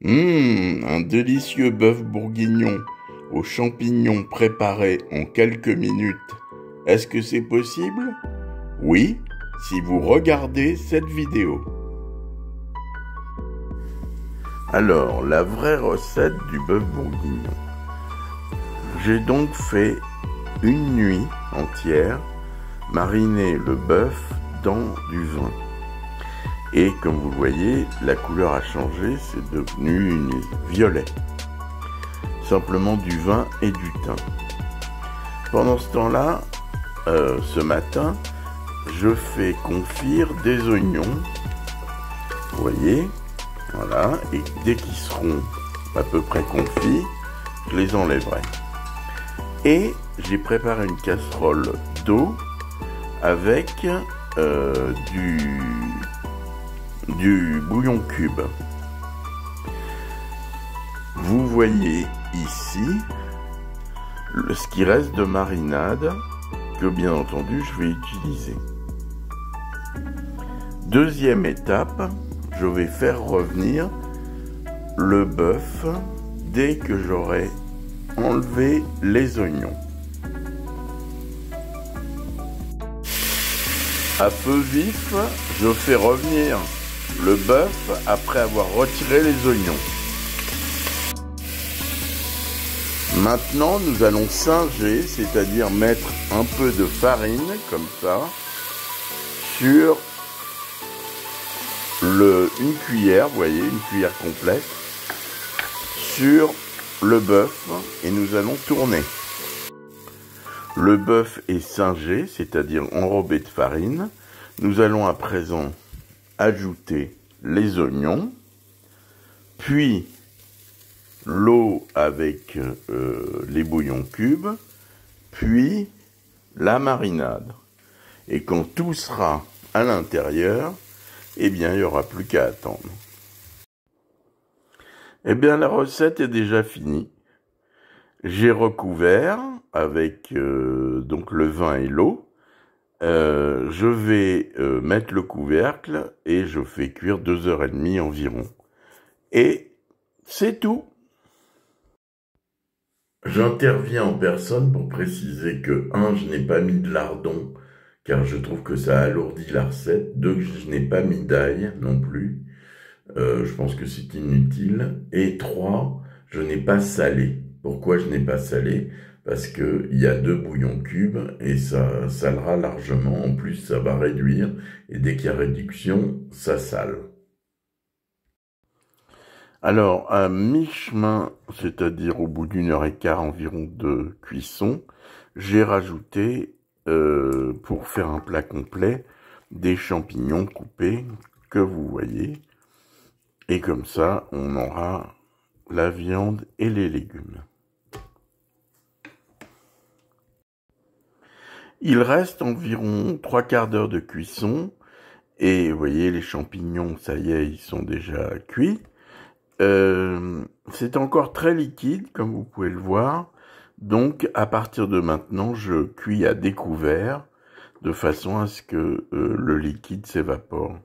Un délicieux bœuf bourguignon aux champignons préparé en quelques minutes. Est-ce que c'est possible? Oui, si vous regardez cette vidéo. Alors, la vraie recette du bœuf bourguignon. J'ai donc fait une nuit entière mariner le bœuf dans du vin. Et comme vous le voyez, la couleur a changé, c'est devenu violet. Simplement du vin et du thym. Pendant ce temps-là, ce matin, je fais confire des oignons. Vous voyez, voilà. Et dès qu'ils seront à peu près confits, je les enlèverai. Et j'ai préparé une casserole d'eau avec du bouillon cube. Vous voyez ici ce qui reste de marinade que bien entendu je vais utiliser. Deuxième étape, je vais faire revenir le bœuf dès que j'aurai enlevé les oignons. À feu vif, je fais revenir le bœuf après avoir retiré les oignons. Maintenant, nous allons singer, c'est-à-dire mettre un peu de farine, comme ça, sur une cuillère, vous voyez, une cuillère complète, sur le bœuf, et nous allons tourner. Le bœuf est singé, c'est-à-dire enrobé de farine. Nous allons à présent ajouter les oignons, puis l'eau avec les bouillons cubes, puis la marinade. Et quand tout sera à l'intérieur, eh bien, il n'y aura plus qu'à attendre. Eh bien, la recette est déjà finie. J'ai recouvert avec donc le vin et l'eau. Je vais mettre le couvercle et je fais cuire 2h30 environ. Et c'est tout. J'interviens en personne pour préciser que 1, je n'ai pas mis de lardon, car je trouve que ça alourdit la recette. 2, je n'ai pas mis d'ail non plus. Je pense que c'est inutile. Et 3, je n'ai pas salé. Pourquoi je n'ai pas salé? Parce qu'il y a 2 bouillons cubes et ça salera largement. En plus, ça va réduire. Et dès qu'il y a réduction, ça sale. Alors, à mi-chemin, c'est-à-dire au bout d'1h15 environ de cuisson, j'ai rajouté, pour faire un plat complet, des champignons coupés que vous voyez. Et comme ça, on aura la viande et les légumes. Il reste environ 3/4 d'heure de cuisson. Et vous voyez, les champignons, ça y est, ils sont déjà cuits. C'est encore très liquide, comme vous pouvez le voir. Donc, à partir de maintenant, je cuis à découvert, de façon à ce que le liquide s'évapore.